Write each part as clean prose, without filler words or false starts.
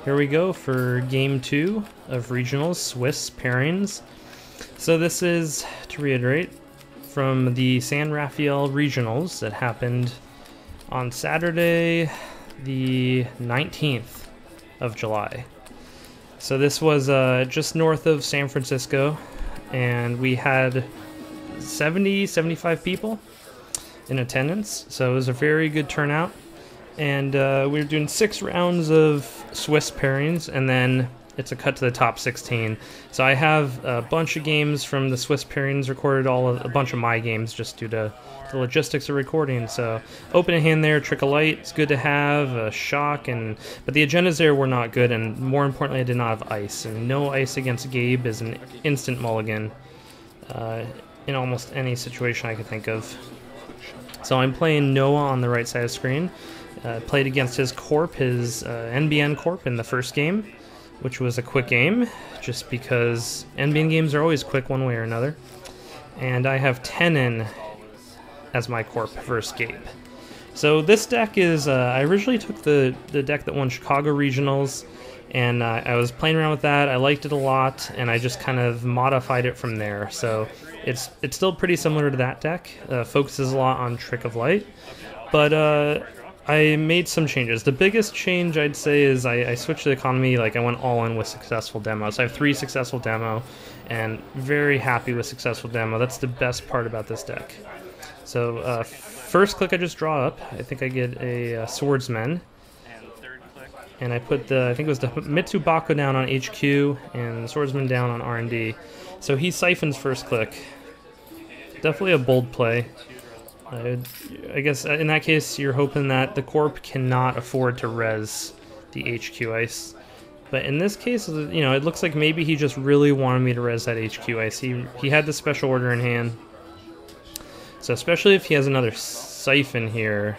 here we go for game 2 of regionals, Swiss pairings. So this is, to reiterate, from the San Rafael regionals that happened on Saturday, the 19th of July. So this was just north of San Francisco, and we had 75 people in attendance, so it was a very good turnout. And we were doing 6 rounds of Swiss pairings, and then it's a cut to the top 16. So I have a bunch of games from the Swiss pairings recorded, a bunch of my games just due to the logistics of recording. So open hand there, Trick of Light, it's good to have, a shock, but the agendas there were not good, and more importantly I did not have ice, and no ice against Gabe is an instant mulligan in almost any situation I could think of. So I'm playing Noah on the right side of the screen. Played against his Corp, his NBN Corp in the first game, which was a quick game, just because NBN games are always quick one way or another. And I have Tenon as my Corp versus Gabe. So this deck is, I originally took the deck that won Chicago Regionals, and I was playing around with that. I liked it a lot, and I just kind of modified it from there. So it's still pretty similar to that deck. Focuses a lot on Trick of Light, but I made some changes. The biggest change I'd say is I switched the economy, like I went all in with successful demos. I have 3 successful demo, and very happy with successful demo. That's the best part about this deck. So first click I just draw up. I think I get a swordsman. And I put I think it was the Mitsubako down on HQ and the swordsman down on R&D. So he siphons first click. Definitely a bold play. I guess in that case you're hoping that the Corp cannot afford to res the HQ ice. But in this case, you know, it looks like maybe he just really wanted me to res that HQ ice. He had the special order in hand. So especially if he has another siphon here,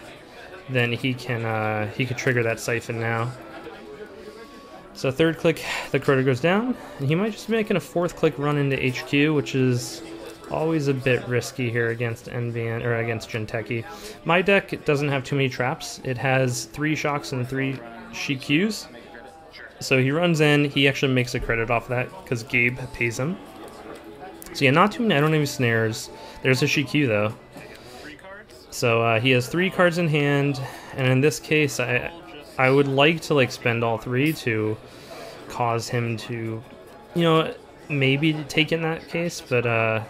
then he could trigger that siphon now. So third click, the Crota goes down, and he might just be making a 4th click run into HQ, which is always a bit risky here against NVN or against Jinteki. My deck doesn't have too many traps. It has 3 shocks and 3 Shikyus. So he runs in, he actually makes a credit off of that because Gabe pays him. So yeah, not too many, I don't have any snares. There's a Shikyu though. So he has 3 cards in hand, and in this case I would like to like spend all 3 to cause him to, you know, maybe take in that case, but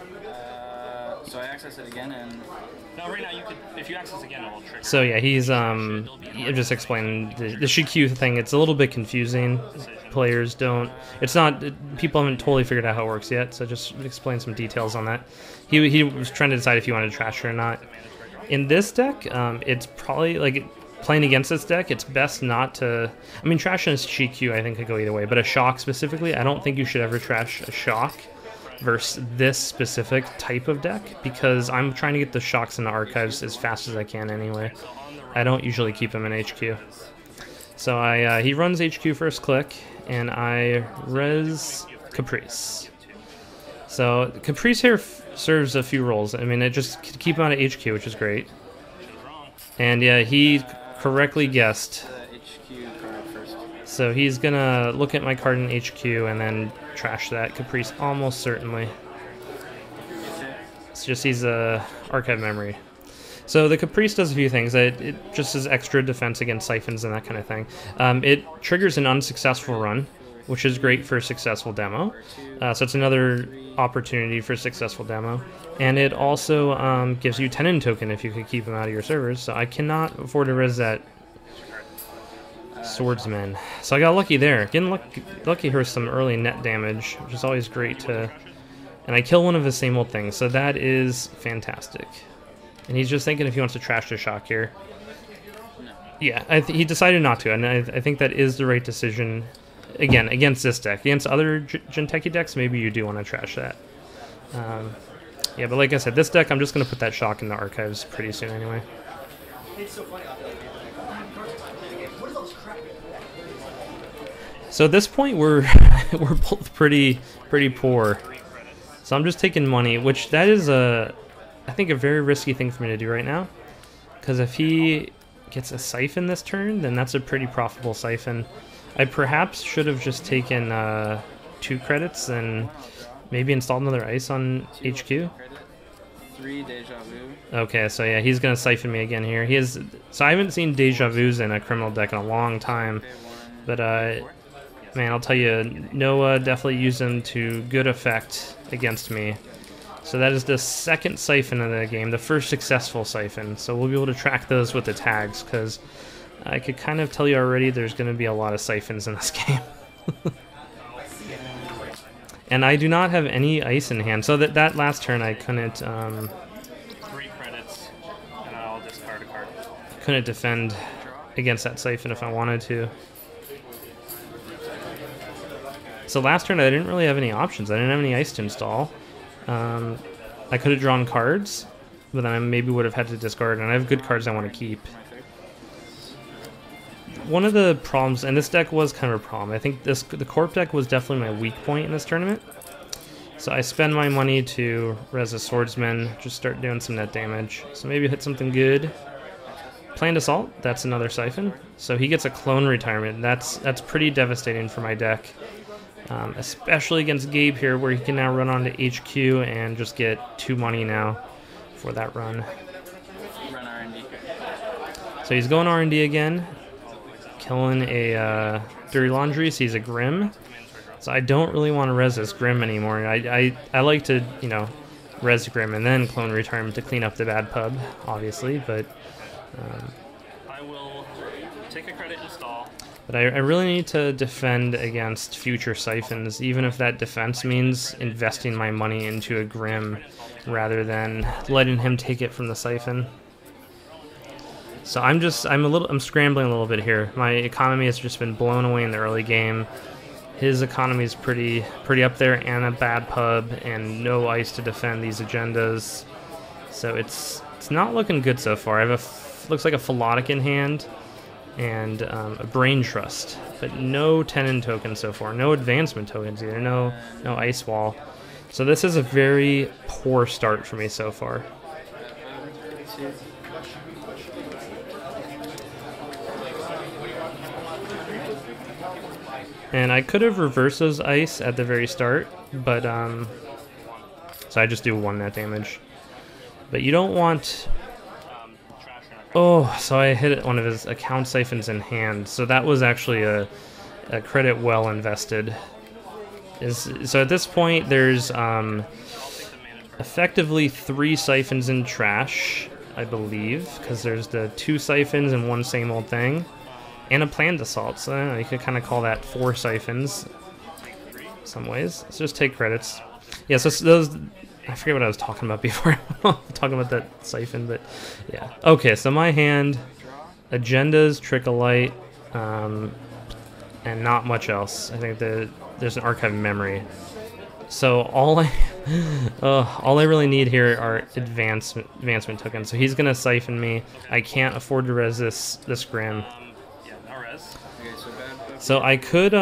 so I access it again, and no, right now you could, if you access again, it will trigger. So yeah, he's just explaining the Shikyu thing. It's a little bit confusing. Players don't. It's not. People haven't totally figured out how it works yet. So just explain some details on that. He was trying to decide if he wanted to trash it or not. In this deck, it's probably like playing against this deck. It's best not to. I mean, trashing a Shikyu I think could go either way, but a shock specifically, I don't think you should ever trash a shock versus this specific type of deck, because I'm trying to get the shocks in the archives as fast as I can anyway. I don't usually keep them in HQ. So he runs HQ first click, and I res Caprice. So Caprice here serves a few roles. I mean, it just keep him out of HQ, which is great. And yeah, he correctly guessed. So he's gonna look at my card in HQ and then trash that Caprice almost certainly. It's just he's a archive memory. So the Caprice does a few things. It just is extra defense against siphons and that kind of thing. It triggers an unsuccessful run, which is great for a successful demo. So it's another opportunity for a successful demo. And it also gives you Tenon token if you could keep him out of your servers. So I cannot afford to res that Swordsman. So I got lucky there. Getting lucky here with some early net damage, which is always great to... And I kill one of his same old things, so that is fantastic. And he's just thinking if he wants to trash the shock here. Yeah, he decided not to, and I think that is the right decision. Again, against this deck. Against other Jinteki decks, maybe you do want to trash that. Yeah, but like I said, this deck, I'm just going to put that shock in the archives pretty soon anyway. So at this point, we're both pretty poor. So I'm just taking money, which that is I think a very risky thing for me to do right now. Because if he gets a siphon this turn, then that's a pretty profitable siphon. I perhaps should have just taken 2 credits and maybe installed another ice on HQ. 3 deja vu. Okay, so yeah, he's gonna siphon me again here. He is. So I haven't seen deja vus in a criminal deck in a long time, but man, I'll tell you, Noah definitely used them to good effect against me. So that is the 2nd siphon of the game, the first successful siphon. So we'll be able to track those with the tags, because I could kind of tell you already there's going to be a lot of siphons in this game. And I do not have any ice in hand, so that last turn I couldn't 3 credits, and I'll discard a card. Couldn't defend against that siphon if I wanted to. So last turn I didn't really have any options. I didn't have any ice to install. I could have drawn cards, but then I maybe would have had to discard, and I have good cards I want to keep. One of the problems, and this deck was kind of a problem, I think the Corp deck was definitely my weak point in this tournament. So I spend my money to res a Swordsman, just start doing some net damage. So maybe hit something good. Planned Assault, that's another siphon. So he gets a clone retirement. That's pretty devastating for my deck. Especially against Gabe here, where he can now run onto HQ and just get 2 money now for that run. Run R&D. So he's going R&D again. Killing a Dirty Laundry, so he's a Grim. So I don't really want to res this Grim anymore. I like to, you know, res Grim and then clone retirement to clean up the bad pub, obviously, but... I will take a credit install. But I really need to defend against future siphons, even if that defense means investing my money into a Grim rather than letting him take it from the siphon. So I'm scrambling a little bit here. My economy has just been blown away in the early game. His economy is pretty up there, and a bad pub, and no ice to defend these agendas. So it's not looking good so far. I have looks like a Philotic in hand, and a Brain Trust, but no Tenon tokens so far. No advancement tokens either. No Ice Wall. So this is a very poor start for me so far. And I could have reversed those ice at the very start, but so I just do 1 net damage. But you don't want... Oh, so I hit one of his account siphons in hand. So that was actually a credit well invested. So at this point, there's effectively 3 siphons in trash, I believe, because there's the 2 siphons and 1 same old thing. And a planned assault, so I don't know, you could kind of call that 4 siphons in some ways. Let's just take credits. Yeah, so those... I forget what I was talking about before. Talking about that siphon, but yeah. Okay, so my hand, agendas, Trickle Light, and not much else. I think there's an archive memory. So all I really need here are advancement tokens. So he's gonna siphon me. I can't afford to res this Grim. So I could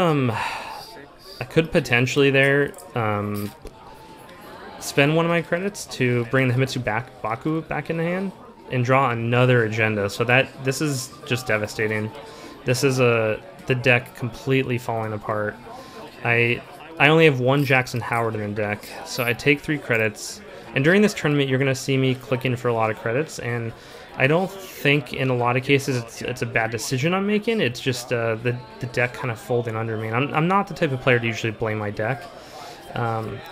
potentially there spend 1 of my credits to bring the Himitsu Baku back into hand and draw another agenda. So this is just devastating. This is the deck completely falling apart. I only have 1 Jackson Howard in the deck, so I take 3 credits. And during this tournament, you're gonna see me clicking for a lot of credits, and I don't think in a lot of cases it's a bad decision I'm making. It's just the deck kind of folding under me. And I'm not the type of player to usually blame my deck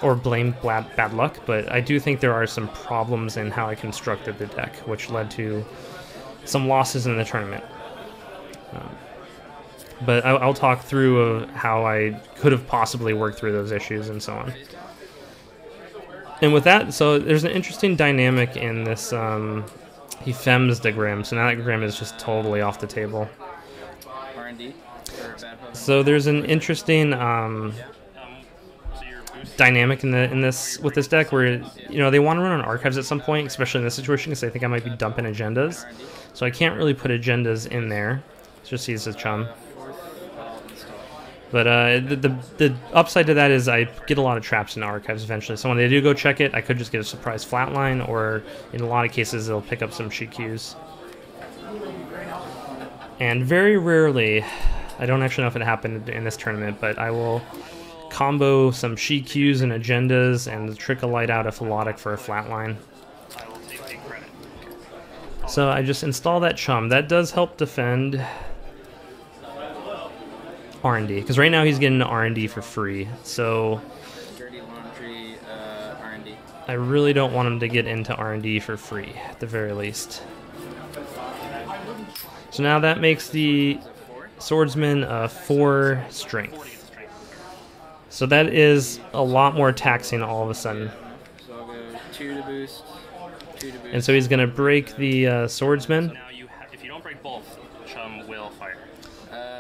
or blame bad luck, but I do think there are some problems in how I constructed the deck, which led to some losses in the tournament. But I'll talk through how I could have possibly worked through those issues and so on. And with that, so there's an interesting dynamic in this. He fems the Grim, so now that Grim is just totally off the table. R&D? So there's an interesting dynamic with this deck where, you know, they want to run on archives at some point, especially in this situation, because they think I might be dumping agendas. So I can't really put agendas in there. It's just use as chum. But the upside to that is I get a lot of traps in archives eventually. So when they do go check it, I could just get a surprise flatline, or in a lot of cases, they'll pick up some sheet cues. And very rarely I don't actually know if it happened in this tournament, but I will combo some Shi Qs and agendas and trick a light out a Philotic for a flatline. So I just install that chum. That does help defend R&D, because right now he's getting R&D for free. So Dirty laundry, R&D. I really don't want him to get into R&D for free, at the very least. So now that makes the swordsman 4 strength. So that is a lot more taxing all of a sudden. So I'll go 2 to boost, 2 to boost. And so he's going to break the swordsman. Now if you don't break both, Chum will fire.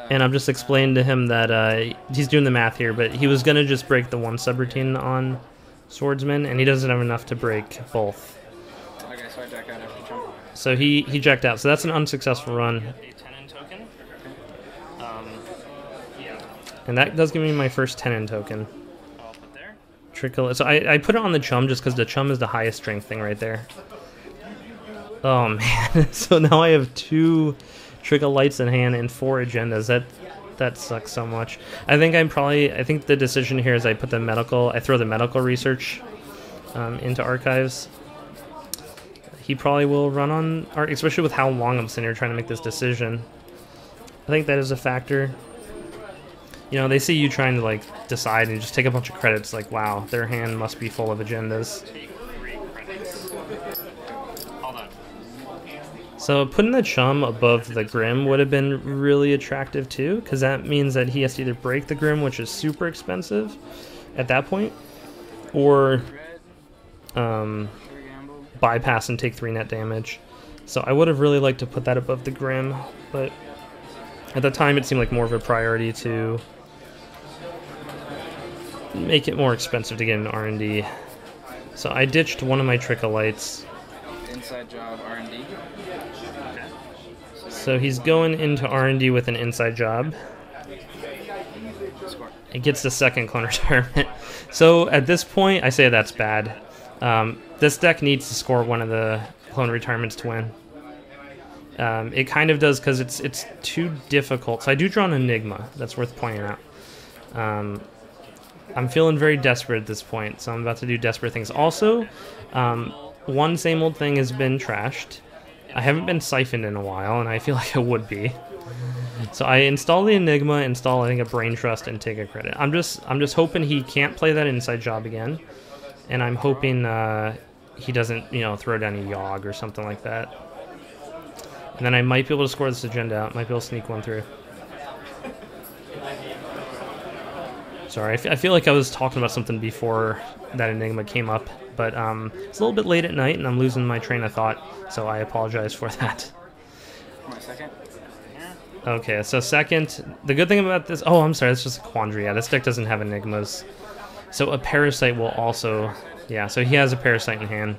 And I'm just explaining to him that he's doing the math here, but he was going to just break the 1 subroutine on swordsman, and he doesn't have enough to break both. Okay, so I jack out after Chum. So he jacked out. So that's an unsuccessful run. A 10-in token. Yeah. And that does give me my first 10-in token. I'll put there. Trickle. So I put it on the chum just because the chum is the highest strength thing right there. Oh man. So now I have 2 trickle lights in hand and 4 agendas. That sucks so much. I think the decision here is I throw the medical research into archives. He probably will run on art, especially with how long I'm sitting here trying to make this decision. I think that is a factor. You know, they see you trying to like decide and just take a bunch of credits, like wow, their hand must be full of agendas. Take 3 credits. Hold on. So putting the chum above the Grim would have been really attractive too, because that means that he has to either break the Grim, which is super expensive at that point, or bypass and take 3 net damage. So I would have really liked to put that above the Grim, but at the time it seemed like more of a priority to make it more expensive to get an R&D. So I ditched one of my trickle lights. Inside job R&D. Okay. So he's going into R&D with an inside job. Score. It gets the second clone retirement. So at this point, I say that's bad. This deck needs to score one of the clone retirements to win. It kind of does because it's too difficult. So I do draw an Enigma. That's worth pointing out. I'm feeling very desperate at this point, so I'm about to do desperate things. Also, one same old thing has been trashed. I haven't been siphoned in a while, and I feel like I would be. So I install the Enigma, install I think a Brain Trust, and take a credit. I'm just hoping he can't play that inside job again, and I'm hoping he doesn't throw down a Yogg or something like that. And then I might be able to score this agenda out. Might be able to sneak one through. Sorry, I feel like I was talking about something before that Enigma came up, but it's a little bit late at night and I'm losing my train of thought, so I apologize for that. My second. Okay, so second, the good thing about this... Oh, I'm sorry, that's just a quandary. Yeah, this deck doesn't have Enigmas. So a Parasite will also... Yeah, so he has a Parasite in hand.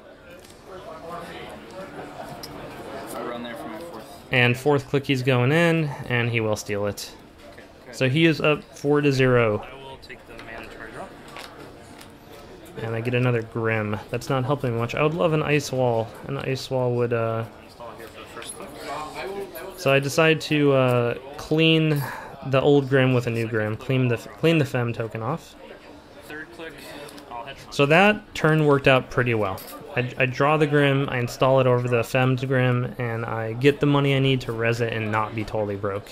I'll run there for my 4th. And 4th click he's going in, and he will steal it. Okay. So he is up 4-0. Take the mandatory draw. And I get another Grim. That's not helping me much. I would love an Ice Wall. An Ice Wall would... Install here for the first click. So I decide to clean the old Grim with a new Grim. Clean the Fem token off. 3rd click, I'll head. So that turn worked out pretty well. I draw the Grim, I install it over the Fem's Grim, and I get the money I need to res it and not be totally broke.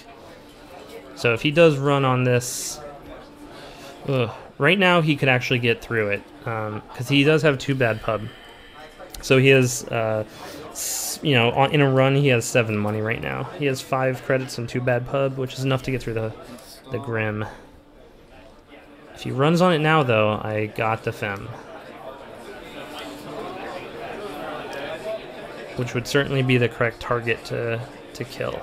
So if he does run on this... right now he could actually get through it, because he does have 2 bad pub. So he has, in a run he has 7 money right now. He has 5 credits and 2 bad pub, which is enough to get through the Grim. If he runs on it now, though, I got the Fem. Which would certainly be the correct target to kill.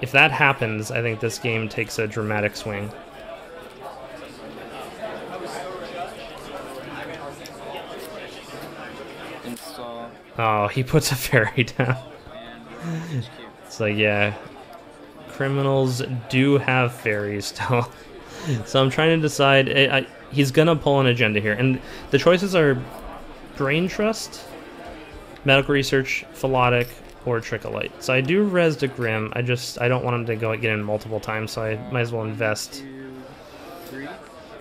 If that happens, I think this game takes a dramatic swing. Install. Oh, he puts a fairy down. And It's like, yeah, criminals do have fairies still. So I'm trying to decide. He's gonna pull an agenda here, and the choices are Brain Trust, Medical Research, Philotic, or Trick of Light. So I do res to Grim. I don't want him to get in multiple times, so I might as well invest. 2, 3.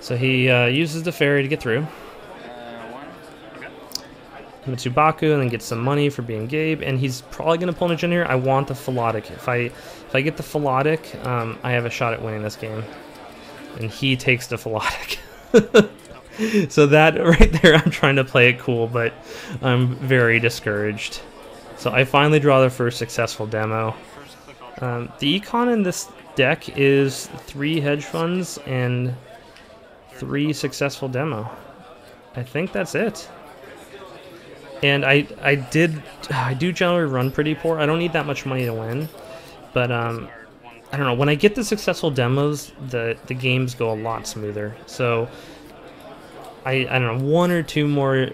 So he uses the fairy to get through. 1. Okay. Mitsubaku, and then get some money for being Gabe, and he's probably going to pull an agenda here. I want the Philotic. If I get the Philotic, I have a shot at winning this game. And he takes the Philotic. So that right there, I'm trying to play it cool, but I'm very discouraged. So I finally draw the first successful demo. The econ in this deck is 3 hedge funds and 3 successful demo. I think that's it. And I do generally run pretty poor. I don't need that much money to win, but I don't know. When I get the successful demos, the games go a lot smoother. So I don't know, 1 or 2 more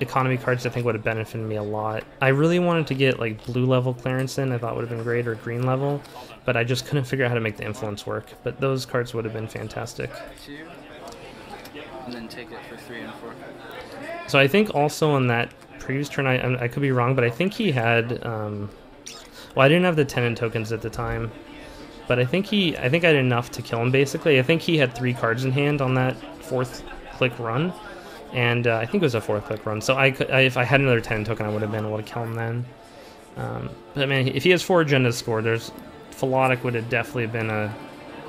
economy cards I think would have benefited me a lot. I really wanted to get like blue level clearance in. I thought would have been great, or green level, but I just couldn't figure out how to make the influence work. But those cards would have been fantastic. 2, and then take it for 3 and 4. So I think also on that previous turn, I could be wrong, but I think he had, well, I didn't have the tenant tokens at the time, but I think I had enough to kill him basically. I think he had 3 cards in hand on that 4th click run, and I think it was a 4th click run. So if I had another tenant token, I would have been able to kill him then. But man, if he has 4 agendas scored, Philotic would have definitely been a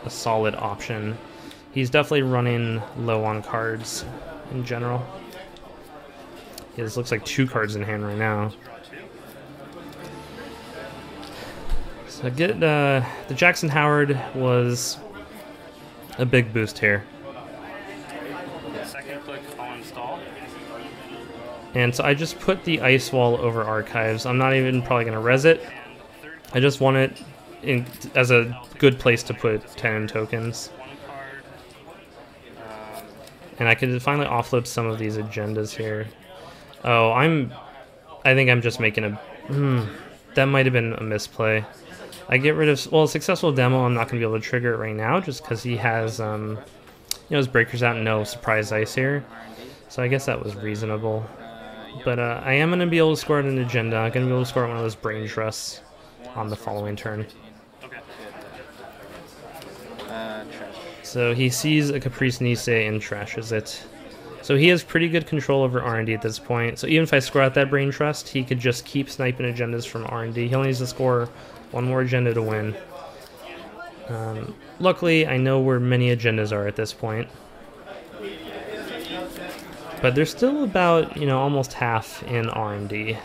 solid option. He's definitely running low on cards in general. Yeah, this looks like 2 cards in hand right now. So the Jackson Howard was a big boost here. Second click, I'll install. And so I just put the ice wall over archives. I'm not even probably going to res it. I just want it as a good place to put 10 tokens. And I can finally offload some of these agendas here. Oh, I think I'm just making a... that might have been a misplay. I get rid of... Well, successful demo, I'm not going to be able to trigger it right now just because he has, his breakers out and no surprise ice here. So I guess that was reasonable. But I am going to be able to score an agenda. I'm going to be able to score one of those brain trusts on the following turn. So he sees a Caprice Nisei and trashes it. So he has pretty good control over R&D at this point. So even if I score out that brain trust, he could just keep sniping agendas from R&D. He only needs to score 1 more agenda to win. Luckily, I know where many agendas are at this point. But there's still about, almost half in R&D.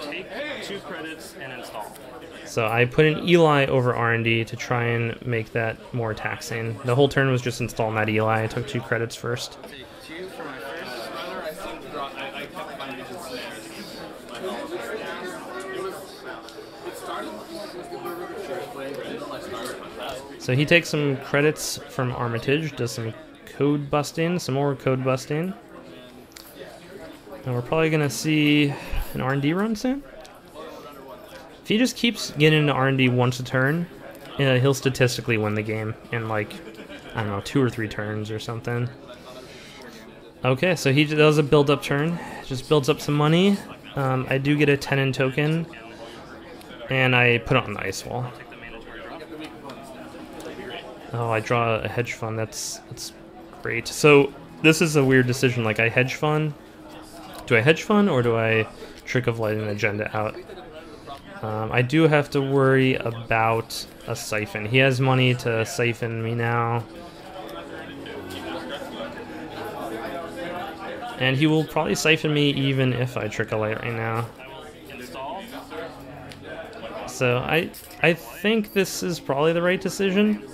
Take 2 credits and install. So I put an Eli over R&D to try and make that more taxing. The whole turn was just installing that Eli. I took 2 credits first. Take 2 for my first. So he takes some credits from Armitage, does some code busting, some more code busting. And we're probably going to see an R&D run soon. If he just keeps getting into R&D once a turn, he'll statistically win the game in like, I don't know, 2 or 3 turns or something. Okay, so he does a build-up turn. Just builds up some money. I do get a 10 token, and I put it on the ice wall. Oh, I draw a hedge fund. That's great. So this is a weird decision. Like, I hedge fund. Do I hedge fund or do I Trick of Light an agenda out? I do have to worry about a siphon. He has money to siphon me now. And he will probably siphon me even if I Trick of Light right now. So I think this is probably the right decision.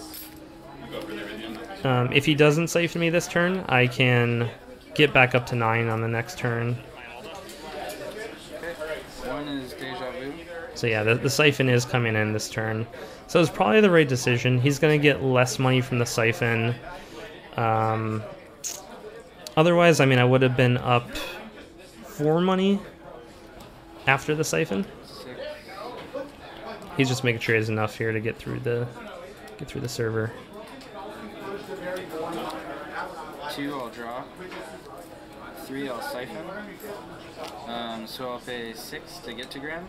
If he doesn't siphon me this turn, I can get back up to 9 on the next turn. One is Deja Vu. So yeah, the siphon is coming in this turn. So it's probably the right decision. He's going to get less money from the siphon. Otherwise, I mean, I would have been up 4 money after the siphon. He's just making sure he has enough here to get through the server. 2, I'll draw. 3, I'll siphon. So I'll pay 6 to get to Graham.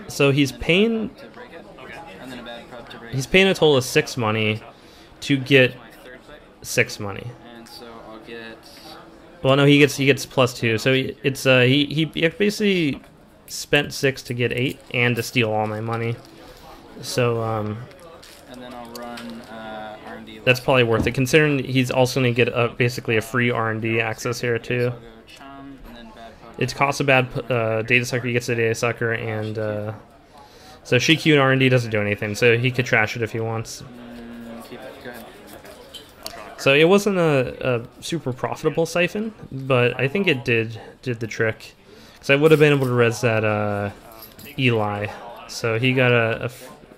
So he's paying. To break it. Okay. And then a bad prep to break He's paying a total of 6 money to get my 3rd click. 6 money. And so I'll get. Well, no, he gets +2. So it's he basically spent 6 to get 8 and to steal all my money. So And then I'll run R&D. that's probably worth it, considering he's also going to get basically a free R&D access here too. So I'll go Chum, and then bad prep. It costs a bad data sucker. He gets a data sucker, and so Shiku and R&D doesn't do anything. So he could trash it if he wants. Keep it. Go ahead. So it wasn't a super profitable siphon, but I think it did the trick, because I would have been able to res that Eli. So he got a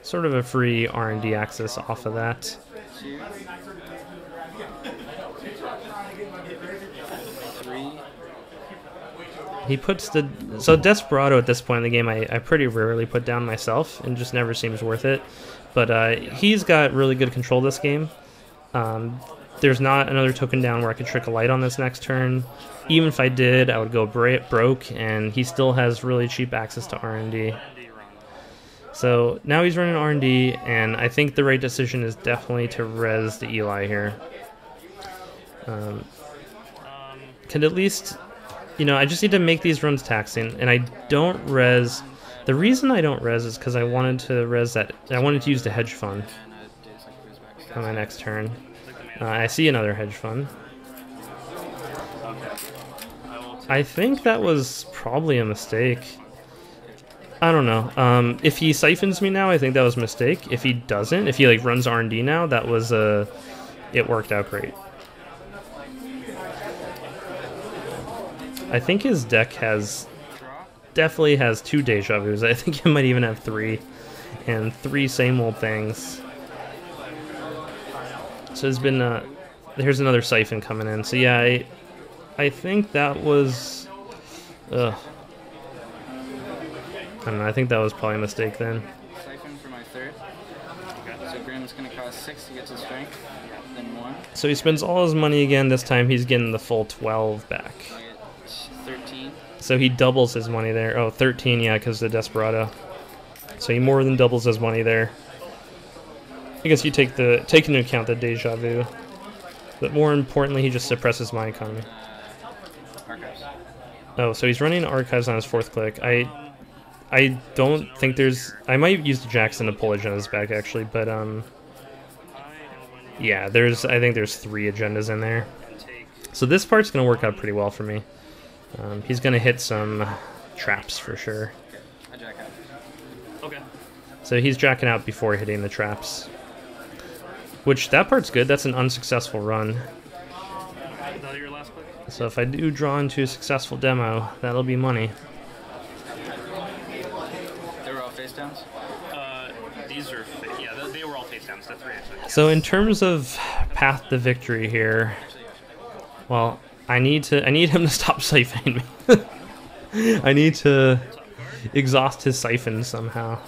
sort of a free R&D access off of that. 2, 3. He puts so Desperado at this point in the game I pretty rarely put down myself, and just never seems worth it. But he's got really good control this game. There's not another token down where I could trick a light on this next turn. Even if I did, I would go broke, and he still has really cheap access to R&D. So now he's running R&D, and I think the right decision is definitely to res the Eli here. Could at least, I just need to make these runs taxing, and I don't res. The reason I don't res is because I wanted to res that. I wanted to use the hedge fund on my next turn. I see another hedge fund. I think that was probably a mistake. I don't know. If he siphons me now, I think that was a mistake. If he doesn't, if he like runs R&D now, that was it worked out great. I think his deck definitely has 2 deja vus. I think it might even have 3, and 3 same old things. So there's been here's another siphon coming in. So yeah, I think that was I don't know, I think that was probably a mistake then. Siphon for my 3rd. Okay. So Graham's going to cost 6 to get to strength, then 1. So he spends all his money again. This time he's getting the full 12 back. I get 13. So he doubles his money there. Oh, 13, yeah, because of the Desperado. So he more than doubles his money there. I guess you take into account the deja vu. But more importantly, he just suppresses my economy. Archives. Oh, so he's running archives on his 4th click. I don't think there's. I might use the Jackson to pull agendas back actually, but yeah, I think there's 3 agendas in there. So this part's gonna work out pretty well for me. He's gonna hit some traps for sure. I jack out. Okay. So he's jacking out before hitting the traps. Which, that part's good. That's an unsuccessful run. Is that your last click? So if I do draw into a successful demo, that'll be money. They were all face downs? These are, yeah, they were all face downs. That's 3 actually. So in terms of path to victory here, well, I need him to stop siphoning me. I need to exhaust his siphon somehow.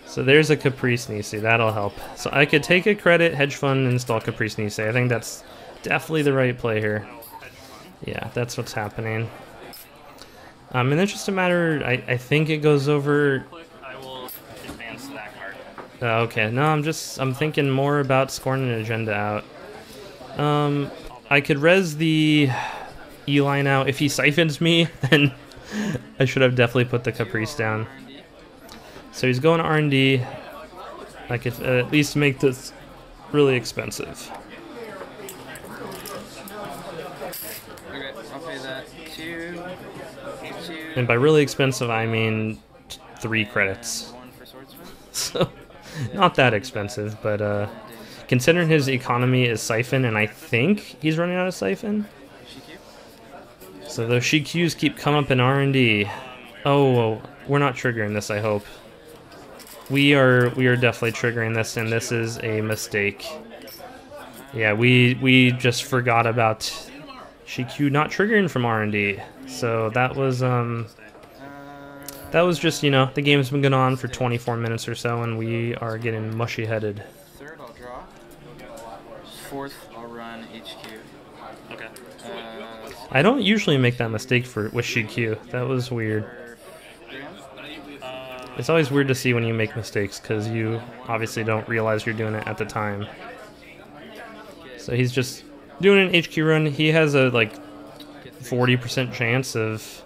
So there's a Caprice Nisi, that'll help. So I could take a credit, hedge fund, and install Caprice Nisi. I think that's definitely the right play here. Yeah, that's what's happening. And it's just a matter, I think it goes over. I will advance that card. Okay, no, I'm thinking more about scoring an agenda out. I could res the Eli now. If he siphons me, then I should have definitely put the Caprice down. So he's going to R&D. I could at least make this really expensive. Okay, I'll pay that 2. And by really expensive, I mean 3 credits. 1 for swordsman. So, not that expensive, but considering his economy is siphon, and I think he's running out of siphon. So those Shiqs keep coming up in R&D. Oh, we're not triggering this, I hope. We are definitely triggering this, and this is a mistake. Yeah, we just forgot about Shiq not triggering from R&D. So that was just, the game's been going on for 24 minutes or so, and we are getting mushy-headed. 3rd, I'll draw. 4th, I'll run HQ. Okay. I don't usually make that mistake with GQ. That was weird. It's always weird to see when you make mistakes because you obviously don't realize you're doing it at the time. So he's just doing an HQ run. He has a like 40% chance of.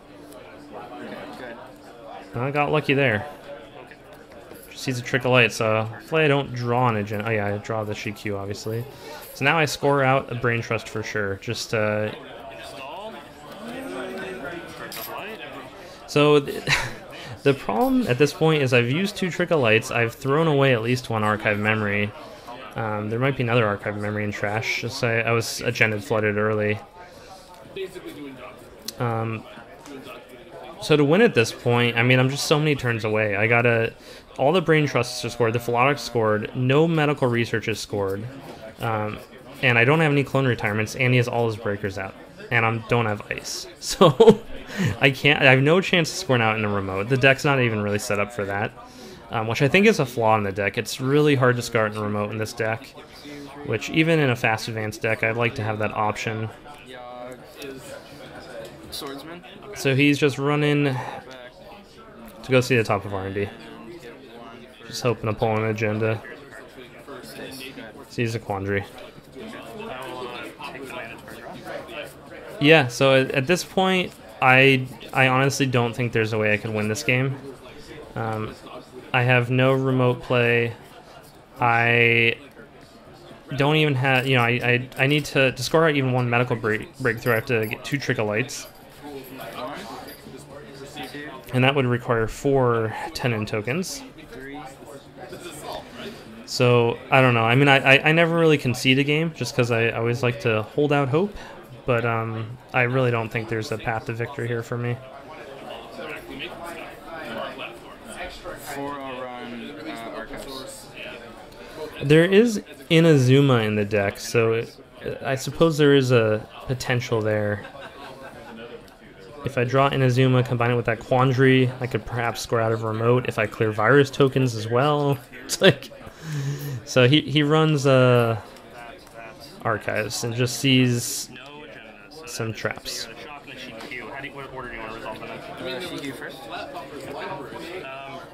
I got lucky there. Just sees a trick of light, so hopefully I don't draw an agenda. Oh yeah, I draw the GQ obviously. So now I score out a brain trust for sure. Just so the problem at this point is I've used 2 trick of lights. I've thrown away at least 1 archive memory. There might be another archive memory in trash. Just I was agended flooded early. So to win at this point, I mean, I'm just so many turns away. I gotta, all the brain trusts are scored, the philodics scored, no medical research is scored, and I don't have any clone retirements, and he has all his breakers out, and I don't have ice. So I have no chance of scoring out in a remote. The deck's not even really set up for that, which I think is a flaw in the deck. It's really hard to score out in a remote in this deck, which even in a fast advanced deck, I'd like to have that option. Swordsman. So he's just running to go see the top of R&D. Just hoping to pull an agenda. Sees a quandary. Yeah, so at this point, I honestly don't think there's a way I could win this game. I have no remote play. I don't even have, you know, I need to score out even 1 medical breakthrough. I have to get 2 trick of lights. And that would require 4 10-in tokens. So, I don't know. I mean, I never really concede a game, just because I always like to hold out hope. But I really don't think there's a path to victory here for me. 4 run archives. There is Inazuma in the deck, so I suppose there is a potential there. If I draw Inazuma, combine it with that Quandary, I could perhaps score out of a remote if I clear virus tokens as well. It's like, so he runs archives and just sees some traps.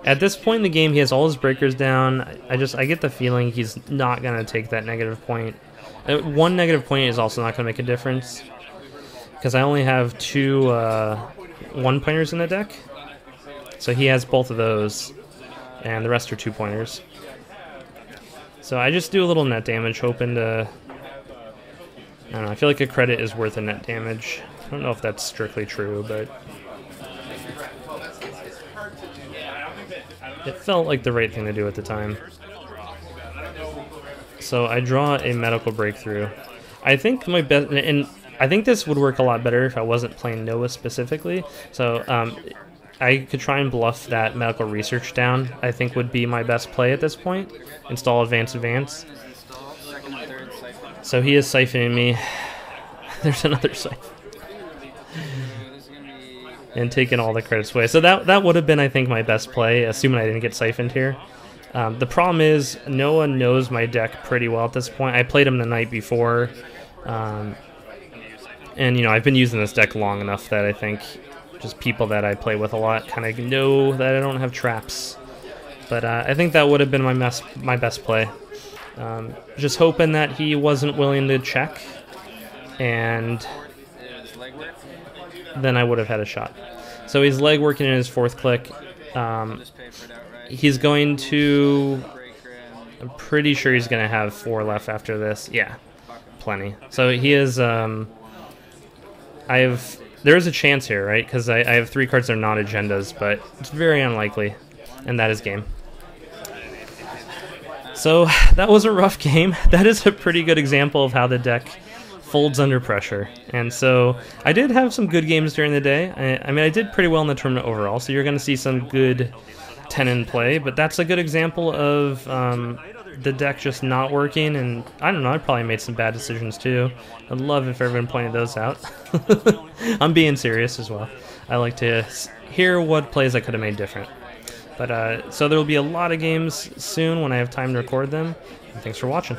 At this point in the game, he has all his breakers down. I get the feeling he's not gonna take that negative point. 1 negative point is also not gonna make a difference, because I only have 2 1-pointers in the deck. So he has both of those, and the rest are 2-pointers. So I just do a little net damage, hoping to... I don't know, I feel like a credit is worth a net damage. I don't know if that's strictly true, but... it felt like the right thing to do at the time. So I draw a medical breakthrough. I think my best... and I think this would work a lot better if I wasn't playing Noah specifically. So I could try and bluff that medical research down. I think would be my best play at this point. Install advance. So he is siphoning me. There's another siphon. And taking all the credits away. So that would have been, I think, my best play, assuming I didn't get siphoned here. The problem is, Noah knows my deck pretty well at this point. I played him the night before. And, you know, I've been using this deck long enough that I think just people that I play with a lot kind of know that I don't have traps. But I think that would have been my best play. Just hoping that he wasn't willing to check, and then I would have had a shot. So he's leg working in his 4th click. He's going to... I'm pretty sure he's going to have 4 left after this. Yeah, plenty. So he is... there is a chance here, right? Because I have 3 cards that are not agendas, but it's very unlikely, and that is game. So that was a rough game. That is a pretty good example of how the deck folds under pressure. And so I did have some good games during the day. I mean, I did pretty well in the tournament overall, so you're going to see some good 10-in play, but that's a good example of the deck just not working, and I don't know, I probably made some bad decisions too. I'd love if everyone pointed those out. I'm being serious as well. I like to hear what plays I could have made different. But so there will be a lot of games soon when I have time to record them. And thanks for watching.